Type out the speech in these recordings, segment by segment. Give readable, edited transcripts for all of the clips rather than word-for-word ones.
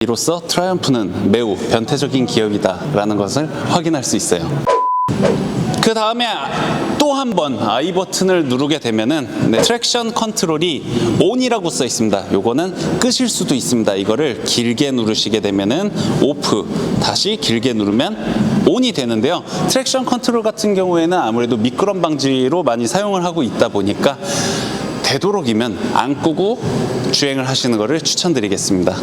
이로써 트라이언프는 매우 변태적인 기업이다라는 것을 확인할 수 있어요. 그 다음에 또 한 번 I 버튼을 누르게 되면은 트랙션 컨트롤이 ON이라고 써 있습니다. 요거는 끄실 수도 있습니다. 이거를 길게 누르시게 되면은 OFF, 다시 길게 누르면 ON이 되는데요. 트랙션 컨트롤 같은 경우에는 아무래도 미끄럼 방지로 많이 사용을 하고 있다 보니까 되도록이면 안 끄고 주행을 하시는 것을 추천드리겠습니다.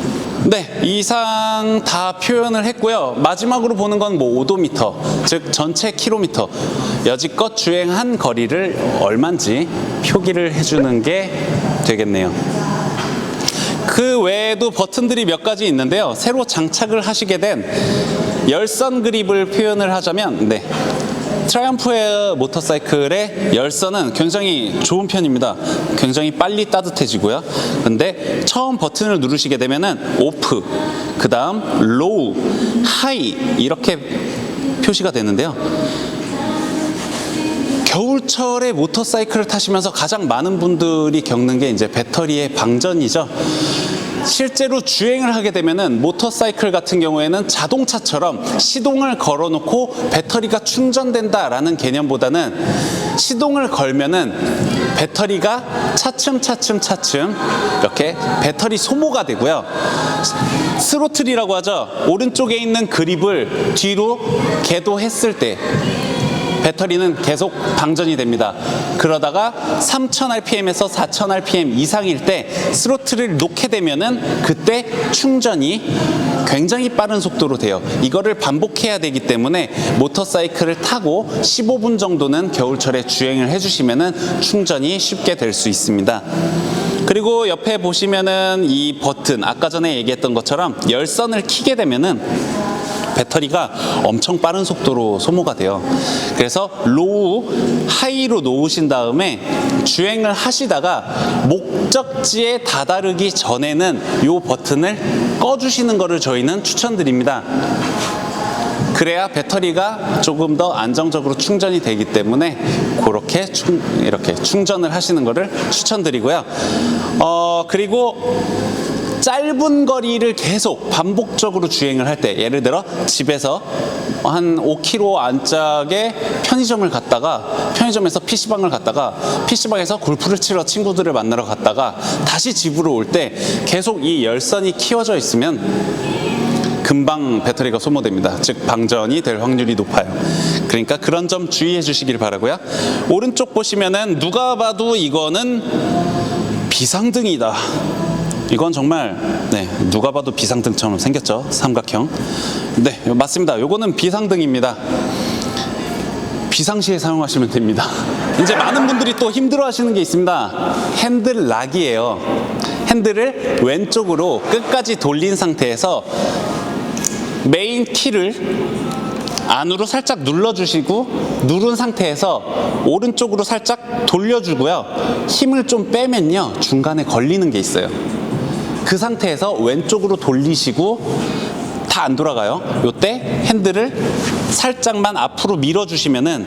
네, 이상 다 표현을 했고요. 마지막으로 보는 건 뭐 오도미터, 즉 전체 킬로미터, 여지껏 주행한 거리를 얼마인지 표기를 해주는 게 되겠네요. 그 외에도 버튼들이 몇 가지 있는데요. 새로 장착을 하시게 된 열선 그립을 표현을 하자면, 트라이언프 모터사이클의 열선은 굉장히 좋은 편입니다. 굉장히 빨리 따뜻해지고요. 근데 처음 버튼을 누르시게 되면은 오프, 그 다음 로우, 하이 이렇게 표시가 되는데요. 겨울철에 모터사이클을 타시면서 가장 많은 분들이 겪는 게 이제 배터리의 방전이죠. 실제로 주행을 하게 되면은 모터사이클 같은 경우에는 자동차처럼 시동을 걸어놓고 배터리가 충전된다라는 개념보다는 시동을 걸면은 배터리가 차츰 이렇게 배터리 소모가 되고요. 스로틀이라고 하죠. 오른쪽에 있는 그립을 뒤로 궤도했을 때 배터리는 계속 방전이 됩니다. 그러다가 3000rpm에서 4000rpm 이상일 때 스로틀을 놓게 되면은 그때 충전이 굉장히 빠른 속도로 돼요. 이거를 반복해야 되기 때문에 모터사이클을 타고 15분 정도는 겨울철에 주행을 해주시면은 충전이 쉽게 될 수 있습니다. 그리고 옆에 보시면은 이 버튼, 아까 전에 얘기했던 것처럼 열선을 켜게 되면은 배터리가 엄청 빠른 속도로 소모가 돼요. 그래서 로우, 하이로 놓으신 다음에 주행을 하시다가 목적지에 다다르기 전에는 이 버튼을 꺼주시는 것을 저희는 추천드립니다. 그래야 배터리가 조금 더 안정적으로 충전이 되기 때문에 그렇게 이렇게 충전을 하시는 것을 추천드리고요. 그리고 짧은 거리를 계속 반복적으로 주행을 할 때, 예를 들어 집에서 한 5km 안짝에 편의점을 갔다가 편의점에서 PC방을 갔다가 PC방에서 골프를 치러 친구들을 만나러 갔다가 다시 집으로 올 때 계속 이 열선이 키워져 있으면 금방 배터리가 소모됩니다. 즉 방전이 될 확률이 높아요. 그러니까 그런 점 주의해 주시길 바라고요. 오른쪽 보시면은 누가 봐도 이거는 비상등이다. 이건 정말 누가 봐도 비상등처럼 생겼죠. 삼각형. 네, 맞습니다. 요거는 비상등입니다. 비상시에 사용하시면 됩니다. 이제 많은 분들이 또 힘들어 하시는 게 있습니다. 핸들 락이에요. 핸들을 왼쪽으로 끝까지 돌린 상태에서 메인 키를 안으로 살짝 눌러주시고 누른 상태에서 오른쪽으로 살짝 돌려주고요. 힘을 좀 빼면요, 중간에 걸리는 게 있어요. 그 상태에서 왼쪽으로 돌리시고 다 안 돌아가요. 요때 핸들을 살짝만 앞으로 밀어주시면은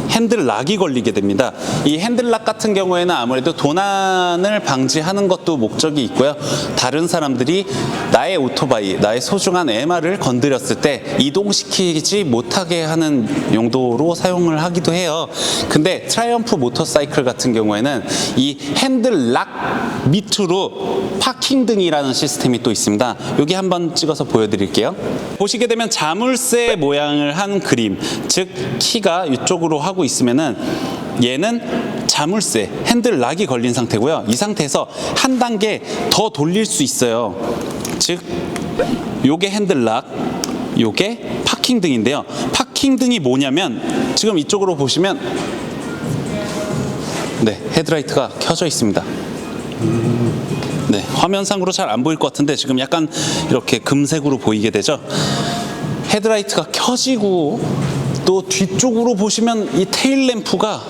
핸들 락이 걸리게 됩니다. 이 핸들 락 같은 경우에는 아무래도 도난을 방지하는 것도 목적이 있고요. 다른 사람들이 나의 오토바이, 나의 소중한 MR을 건드렸을 때 이동시키지 못하게 하는 용도로 사용을 하기도 해요. 근데 트라이언프 모터사이클 같은 경우에는 이 핸들 락 밑으로 파킹 등이라는 시스템이 또 있습니다. 여기 한번 찍어서 보여드릴게요. 보시게 되면 자물쇠 모양을 한 그림, 즉 키가 이쪽으로 하고 있으면은 얘는 자물쇠, 핸들 락이 걸린 상태고요. 이 상태에서 한 단계 더 돌릴 수 있어요. 즉 요게 핸들 락, 요게 파킹 등인데요. 파킹 등이 뭐냐면 지금 이쪽으로 보시면 헤드라이트가 켜져 있습니다. 화면상으로 잘 안 보일 것 같은데 지금 약간 이렇게 금색으로 보이게 되죠. 헤드라이트가 켜지고 또 뒤쪽으로 보시면 이 테일 램프가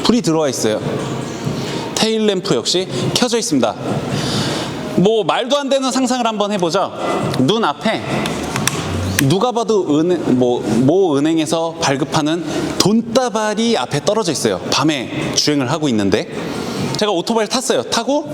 불이 들어와 있어요. 테일 램프 역시 켜져 있습니다. 뭐 말도 안 되는 상상을 한번 해보죠. 눈 앞에 누가 봐도 모 은행에서 발급하는 돈다발이 앞에 떨어져 있어요. 밤에 주행을 하고 있는데 제가 오토바이를 탔어요. 타고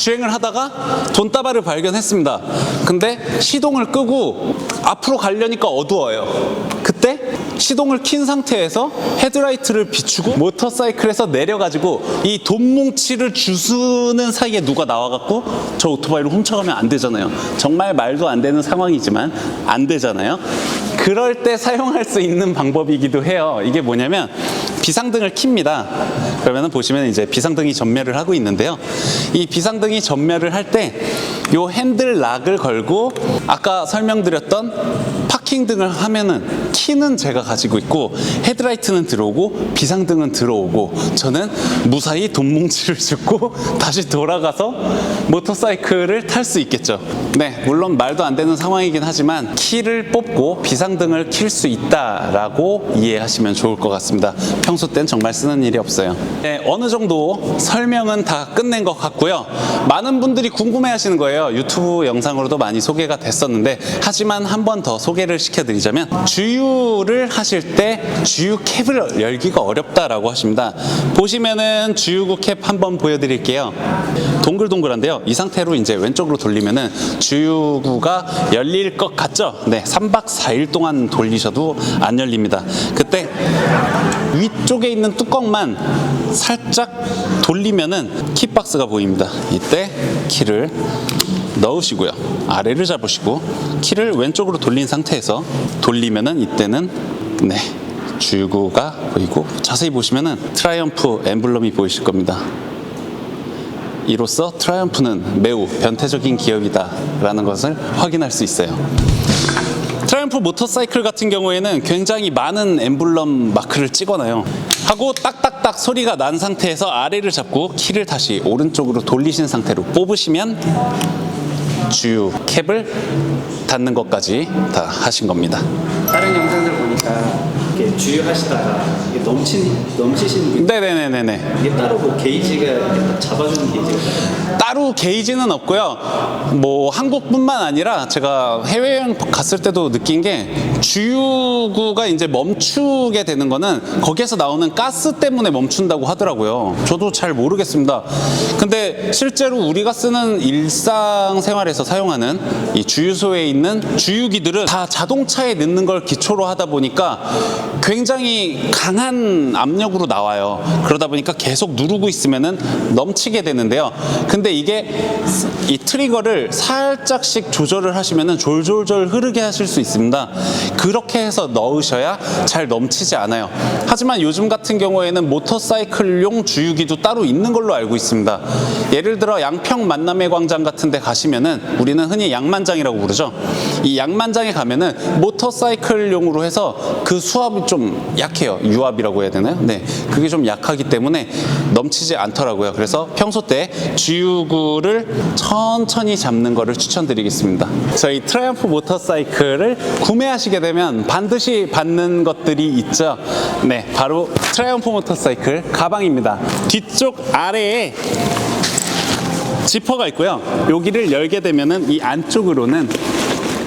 주행을 하다가 돈다발을 발견했습니다. 근데 시동을 끄고 앞으로 가려니까 어두워요. 그때 시동을 킨 상태에서 헤드라이트를 비추고 모터사이클에서 내려가지고 이 돈뭉치를 주스는 사이에 누가 나와갖고 저 오토바이를 훔쳐가면 안 되잖아요. 정말 말도 안 되는 상황이지만 안 되잖아요. 그럴 때 사용할 수 있는 방법이기도 해요. 이게 뭐냐면 비상등을 킵니다. 그러면 보시면 이제 비상등이 전멸을 하고 있는데요. 이 비상등이 전멸을 할 때 요 핸들 락을 걸고 아까 설명드렸던 파킹등을 하면은 키는 제가 가지고 있고 헤드라이트는 들어오고 비상등은 들어오고 저는 무사히 돈뭉치를 줍고 다시 돌아가서 모터사이클을 탈 수 있겠죠. 네, 물론 말도 안 되는 상황이긴 하지만 키를 뽑고 비상등을 킬 수 있다라고 이해하시면 좋을 것 같습니다. 평소 땐 정말 쓰는 일이 없어요. 네, 어느 정도 설명은 다 끝낸 것 같고요. 많은 분들이 궁금해하시는 거예요. 유튜브 영상으로도 많이 소개가 됐었는데 하지만 한 번 더 소개를 시켜드리자면 주유를 하실 때 주유 캡을 열기가 어렵다라고 하십니다. 보시면은 주유구 캡 한번 보여드릴게요. 동글동글한데요. 이 상태로 이제 왼쪽으로 돌리면은 주유구가 열릴 것 같죠? 네, 3박 4일 동안 돌리셔도 안 열립니다. 그때 위쪽에 있는 뚜껑만 살짝 돌리면은 키박스가 보입니다. 이때 키를 넣으시고요. 아래를 잡으시고 키를 왼쪽으로 돌린 상태에서 돌리면은 이때는 네, 주유구가 보이고 자세히 보시면은 트라이엄프 엠블럼이 보이실 겁니다. 이로써 트라이엄프는 매우 변태적인 기업이다라는 것을 확인할 수 있어요. 트라이엄프 모터사이클 같은 경우에는 굉장히 많은 엠블럼 마크를 찍어놔요. 하고 딱딱딱 소리가 난 상태에서 아래를 잡고 키를 다시 오른쪽으로 돌리신 상태로 뽑으시면 주유 캡을 닫는 것까지 다 하신 겁니다. 다른 영상들 보니까 이렇게 주유하시다가 이게 넘치시는 분 네네네네. 이게 따로 뭐 게이지가 잡아주는 게이지가 따로 게이지는 없고요. 뭐 한국뿐만 아니라 제가 해외여행 갔을 때도 느낀 게 주유구가 이제 멈추게 되는 거는 거기에서 나오는 가스 때문에 멈춘다고 하더라고요. 저도 잘 모르겠습니다. 근데 실제로 우리가 쓰는 일상생활에서 사용하는 이 주유소에 있는 주유기들은 다 자동차에 넣는 걸 기초로 하다 보니까 굉장히 강한 압력으로 나와요. 그러다 보니까 계속 누르고 있으면은 넘치게 되는데요. 근데 이게 이 트리거를 살짝씩 조절을 하시면은 졸졸졸 흐르게 하실 수 있습니다. 그렇게 해서 넣으셔야 잘 넘치지 않아요. 하지만 요즘 같은 경우에는 모터사이클용 주유기도 따로 있는 걸로 알고 있습니다. 예를 들어 양평 만남의 광장 같은 데 가시면은 우리는 흔히 양만장이라고 부르죠. 이 양만장에 가면은 모터사이클용으로 해서 그 수압이 좀 약해요. 유압이라고 해야 되나요? 네, 그게 좀 약하기 때문에 넘치지 않더라고요. 그래서 평소 때 주유구를 천천히 잡는 거를 추천드리겠습니다. 저희 트라이엄프 모터사이클을 구매하시게 되면 반드시 받는 것들이 있죠. 네, 바로 트라이엄프 모터사이클 가방입니다. 뒤쪽 아래에 지퍼가 있고요. 여기를 열게 되면은 이 안쪽으로는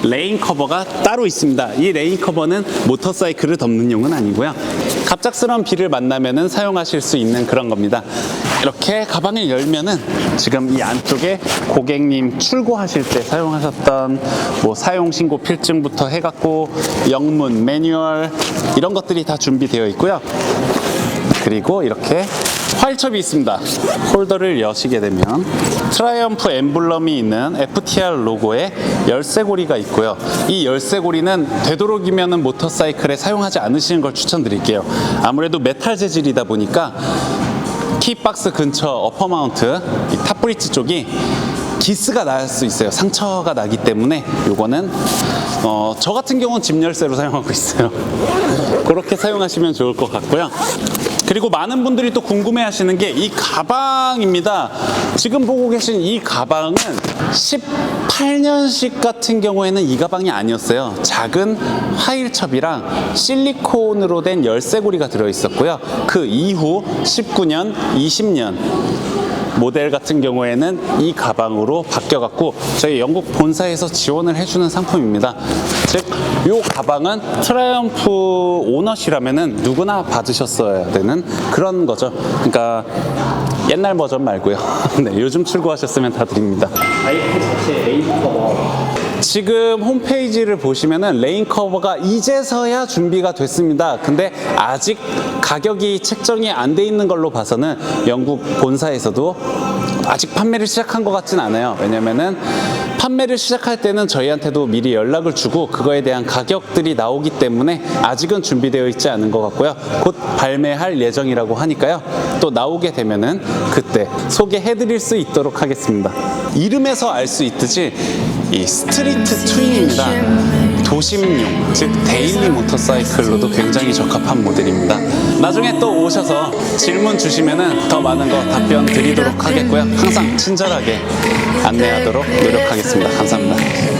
레인 커버가 따로 있습니다. 이 레인 커버는 모터사이클을 덮는 용은 아니고요. 갑작스러운 비를 만나면은 사용하실 수 있는 그런 겁니다. 이렇게 가방을 열면은 지금 이 안쪽에 고객님 출고하실 때 사용하셨던 뭐 사용 신고 필증부터 해갖고 영문, 매뉴얼 이런 것들이 다 준비되어 있고요. 그리고 이렇게 파일첩이 있습니다. 홀더를 여시게 되면 트라이엄프 엠블럼이 있는 FTR 로고의 열쇠고리가 있고요. 이 열쇠고리는 되도록이면 모터사이클에 사용하지 않으시는 걸 추천드릴게요. 아무래도 메탈 재질이다 보니까 키박스 근처 어퍼 마운트 이 탑브릿지 쪽이 기스가 날 수 있어요. 상처가 나기 때문에 요거는 저 같은 경우는 집 열쇠로 사용하고 있어요. 그렇게 사용하시면 좋을 것 같고요. 그리고 많은 분들이 또 궁금해 하시는 게 이 가방입니다. 지금 보고 계신 이 가방은 18년식 같은 경우에는 이 가방이 아니었어요. 작은 화일첩이랑 실리콘으로 된 열쇠고리가 들어있었고요. 그 이후 19년, 20년 모델 같은 경우에는 이 가방으로 바뀌어갖고 저희 영국 본사에서 지원을 해주는 상품입니다. 즉, 이 가방은 트라이엄프 오너시라면은 누구나 받으셨어야 되는 그런 거죠. 그러니까 옛날 버전 말고요. 네, 요즘 출고하셨으면 다 드립니다. 바이크 자체 레인 커버 지금 홈페이지를 보시면은 레인 커버가 이제서야 준비가 됐습니다. 근데 아직 가격이 책정이 안 돼 있는 걸로 봐서는 영국 본사에서도 아직 판매를 시작한 것 같진 않아요. 왜냐면은 판매를 시작할 때는 저희한테도 미리 연락을 주고 그거에 대한 가격들이 나오기 때문에 아직은 준비되어 있지 않은 것 같고요. 곧 발매할 예정이라고 하니까요. 또 나오게 되면은 그때 소개해드릴 수 있도록 하겠습니다. 이름에서 알 수 있듯이 이 스트리트 트윈입니다. 도심용, 즉 데일리 모터사이클로도 굉장히 적합한 모델입니다. 나중에 또 오셔서 질문 주시면은 더 많은 거 답변 드리도록 하겠고요. 항상 친절하게 안내하도록 노력하겠습니다. 감사합니다.